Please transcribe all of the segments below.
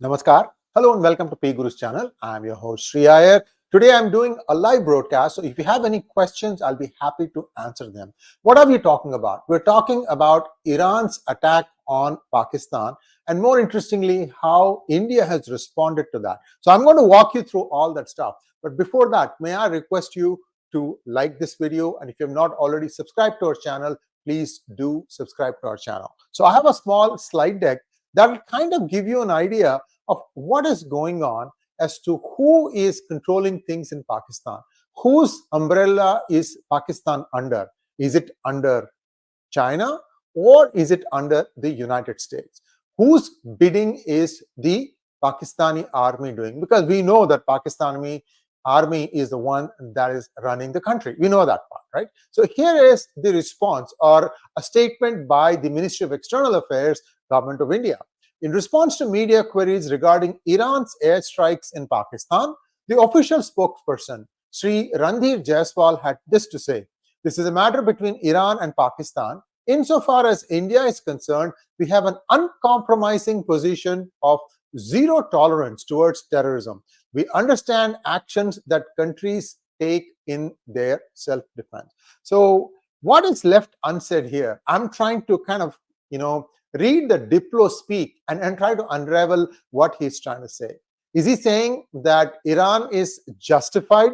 Namaskar. Hello and welcome to PGurus channel. I am your host Sree Iyer. Today I am doing a live broadcast. So if you have any questions, I'll be happy to answer them. What are we talking about? We're talking about Iran's attack on Pakistan and more interestingly, how India has responded to that. So I'm going to walk you through all that stuff. But before that, may I request you to like this video, and if you have not already subscribed to our channel, please do subscribe to our channel. So I have a small slide deck that will kind of give you an idea of what is going on as to who is controlling things in Pakistan. Whose umbrella is Pakistan under? Is it under China or is it under the United States? Whose bidding is the Pakistani army doing? Because we know that Pakistani army is the one that is running the country. We know that part, right? So here is the response or a statement by the Ministry of External Affairs, Government of India. In response to media queries regarding Iran's airstrikes in Pakistan, the official spokesperson, Sree Randhir Jaiswal, had this to say: "This is a matter between Iran and Pakistan. Insofar as India is concerned, we have an uncompromising position of zero tolerance towards terrorism. We understand actions that countries take in their self-defense." So what is left unsaid here? I'm trying to kind of, read the Diplo speak and try to unravel what he's trying to say. Is he saying that Iran is justified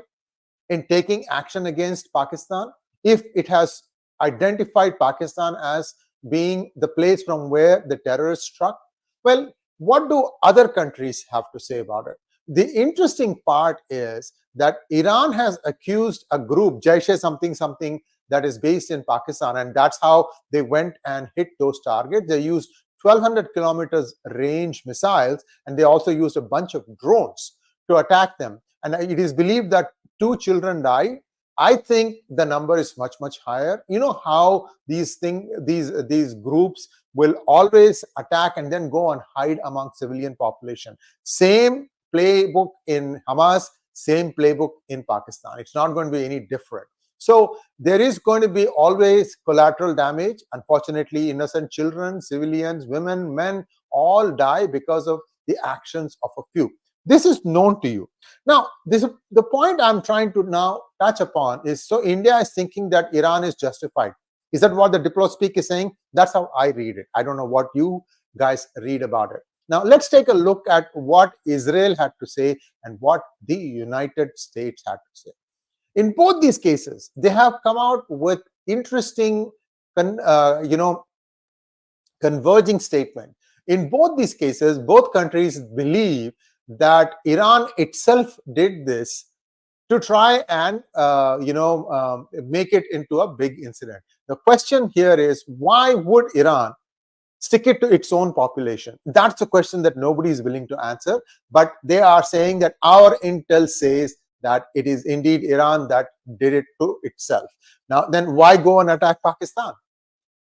in taking action against Pakistan if it has identified Pakistan as being the place from where the terrorists struck? Well, what do other countries have to say about it? The interesting part is that Iran has accused a group, 𝙤𝙧𝙤𝙪 something something, that is based in Pakistan, and that's how they went and hit those targets. They used 1,200 kilometers range missiles, and they also used a bunch of drones to attack them. And it is believed that 2 children died. I think the number is much, much higher. You know how these groups will always attack and then go and hide among civilian population. Same playbook in Hamas, same playbook in Pakistan. It's not going to be any different. So there is going to be always collateral damage. Unfortunately, innocent children, civilians, women, men all die because of the actions of a few. This is known to you. Now, the point I'm trying to now touch upon is, so India is thinking that Iran is justified. Is that what the Diplo speak is saying? That's how I read it. I don't know what you guys read about it. Now, let's take a look at what Israel had to say and what the United States had to say. In both these cases, they have come out with interesting, converging statement. In both these cases, both countries believe that Iran itself did this to try and, make it into a big incident. The question here is, why would Iran stick it to its own population? That's a question that nobody is willing to answer, but they are saying that our intel says that it is indeed Iran that did it to itself. Now, then why go and attack Pakistan?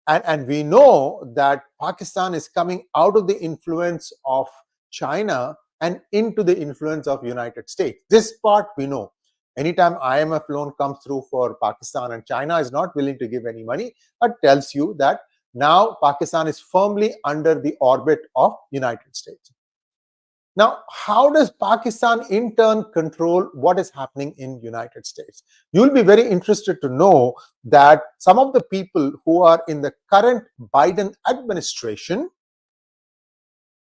And we know that Pakistan is coming out of the influence of China and into the influence of United States. This part we know. Anytime IMF loan comes through for Pakistan and China is not willing to give any money, that tells you that now Pakistan is firmly under the orbit of United States. Now, how does Pakistan in turn control what is happening in United States? You'll be very interested to know that some of the people who are in the current Biden administration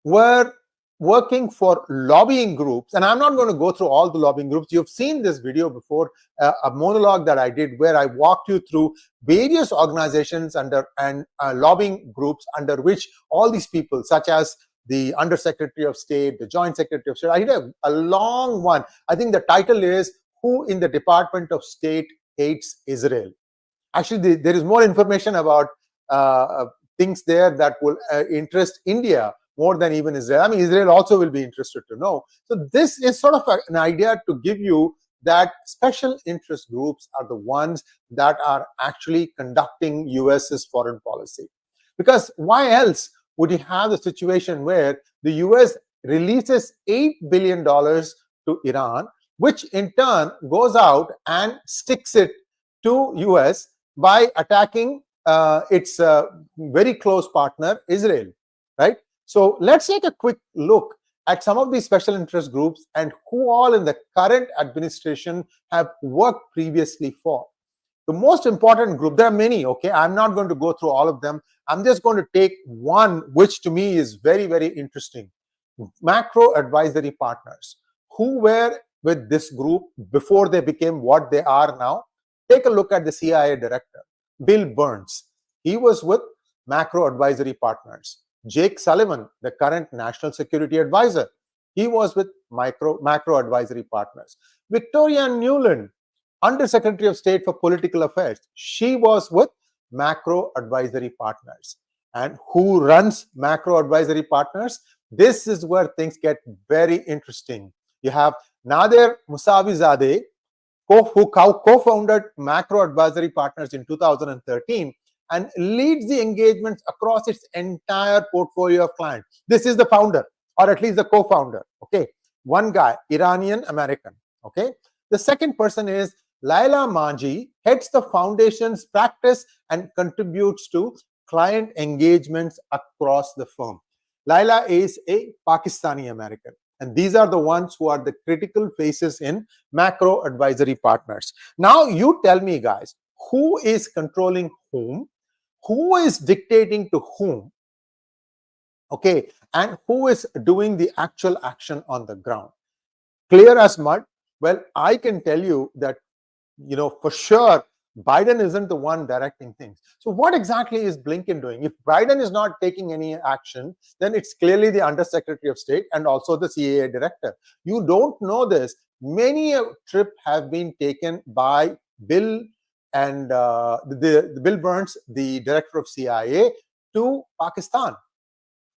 were working for lobbying groups, and I'm not going to go through all the lobbying groups. You've seen this video before, a monologue that I did where I walked you through various organizations under and lobbying groups under which all these people, such as the Undersecretary of State, the Joint Secretary of State. I did a long one. I think the title is "Who in the Department of State Hates Israel?" Actually, there is more information about things there that will interest India more than even Israel. I mean, Israel also will be interested to know. So this is sort of an idea to give you that special interest groups are the ones that are actually conducting US's foreign policy. Because why else would you have the situation where the US releases $8 billion to Iran, which in turn goes out and sticks it to US by attacking its very close partner, Israel, right? So let's take a quick look at some of these special interest groups and who all in the current administration have worked previously for. The most important group, there are many, okay? I'm not going to go through all of them. I'm just going to take one, which to me is very, very interesting. Macro advisory partners who were with this group before they became what they are now. Take a look at the CIA director, Bill Burns. He was with macro advisory partners. Jake Sullivan, the current national security advisor, he was with macro advisory partners. Victoria Nuland, Undersecretary of State for Political Affairs, she was with macro advisory partners. And who runs macro advisory partners? This is where things get very interesting. You have Nader Moussavezadeh, who co-founded Macro Advisory Partners in 2013 and leads the engagements across its entire portfolio of clients. This is the founder, or at least the co-founder. Okay, one guy, Iranian American. Okay, the second person is Laila Manji, heads the foundation's practice and contributes to client engagements across the firm. Laila is a Pakistani American. And these are the ones who are the critical faces in macro advisory partners. Now you tell me, guys, who is controlling whom? Who is dictating to whom? Okay, and who is doing the actual action on the ground? Clear as mud? Well, I can tell you that, for sure, Biden isn't the one directing things. So what exactly is Blinken doing? If Biden is not taking any action, then it's clearly the Undersecretary of State and also the CIA director. You don't know this. Many a trip have been taken by Bill and Bill Burns, the director of CIA, to Pakistan.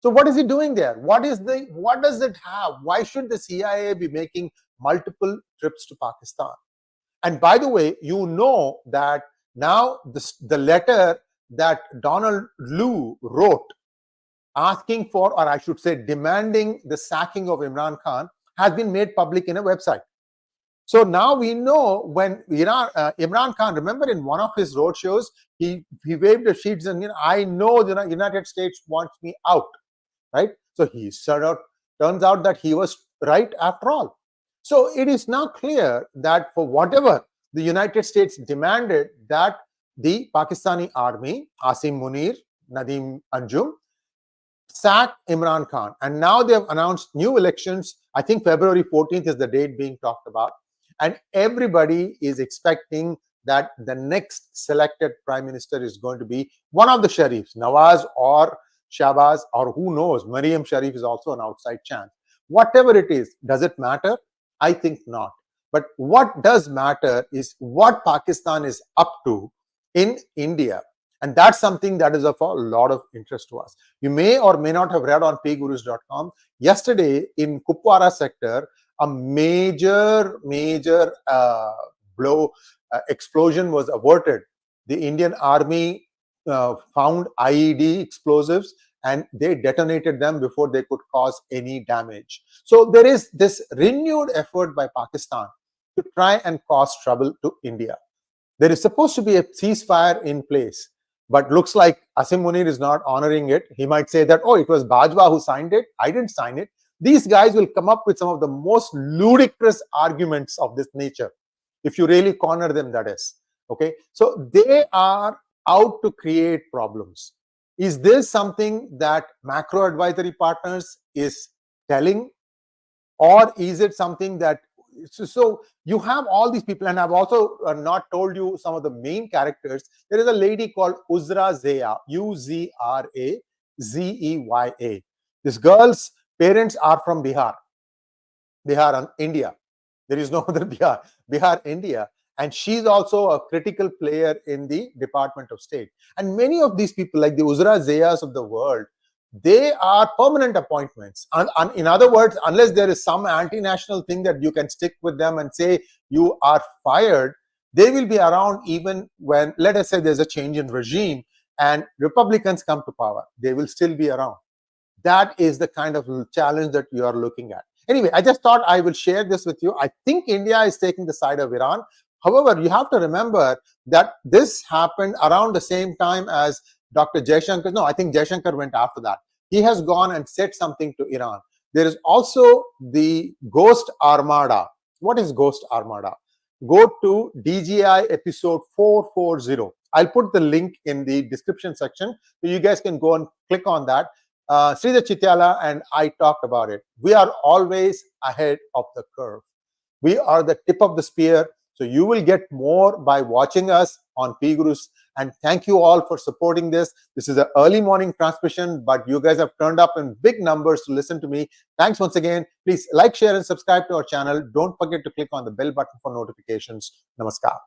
So what is he doing there? What does it have? Why should the CIA be making multiple trips to Pakistan? And by the way, you know that now the letter that Donald Lu wrote asking for, or I should say demanding the sacking of Imran Khan has been made public in a website. So now we know when Imran Khan, remember in one of his roadshows, he waved the sheets and I know the United States wants me out, right? So turns out that he was right after all. So it is now clear that for whatever the United States demanded, that the Pakistani army, Asim Munir, Nadeem Anjum, sack Imran Khan. And now they have announced new elections. I think February 14th is the date being talked about. And everybody is expecting that the next selected prime minister is going to be one of the Sharifs, Nawaz or Shahbaz, or who knows, Maryam Sharif is also an outside chance. Whatever it is, does it matter? I think not. But what does matter is what Pakistan is up to in India. And that's something that is of a lot of interest to us. You may or may not have read on PGurus.com. Yesterday in Kupwara sector, a major explosion was averted. The Indian army found IED explosives and they detonated them before they could cause any damage. So there is this renewed effort by Pakistan to try and cause trouble to India. There is supposed to be a ceasefire in place, but looks like Asim Munir is not honoring it. He might say that, oh, it was Bajwa who signed it. I didn't sign it. These guys will come up with some of the most ludicrous arguments of this nature, if you really corner them, that is. Okay, so they are out to create problems. Is this something that macro advisory partners is telling, or is it something that so you have all these people? And I've also not told you some of the main characters. There is a lady called Uzra Zeya, Uzrazeya. This girl's parents are from Bihar, India. There is no other Bihar, India. And she's also a critical player in the Department of State. And many of these people, like the Uzra Zeyas of the world, they are permanent appointments. In other words, unless there is some anti-national thing that you can stick with them and say you are fired, they will be around even when, let us say, there's a change in regime and Republicans come to power. They will still be around. That is the kind of challenge that you are looking at. Anyway, I just thought I will share this with you. I think India is taking the side of Iran. However, you have to remember that this happened around the same time as Dr. Jaishankar. No, I think Jaishankar went after that. He has gone and said something to Iran. There is also the Ghost Armada. What is Ghost Armada? Go to DGI episode 440. I'll put the link in the description section so you guys can go and click on that. Sridhar Chityala and I talked about it. We are always ahead of the curve. We are the tip of the spear. So you will get more by watching us on PGurus. And thank you all for supporting this. This is an early morning transmission, but you guys have turned up in big numbers to listen to me. Thanks once again. Please like, share, and subscribe to our channel. Don't forget to click on the bell button for notifications. Namaskar.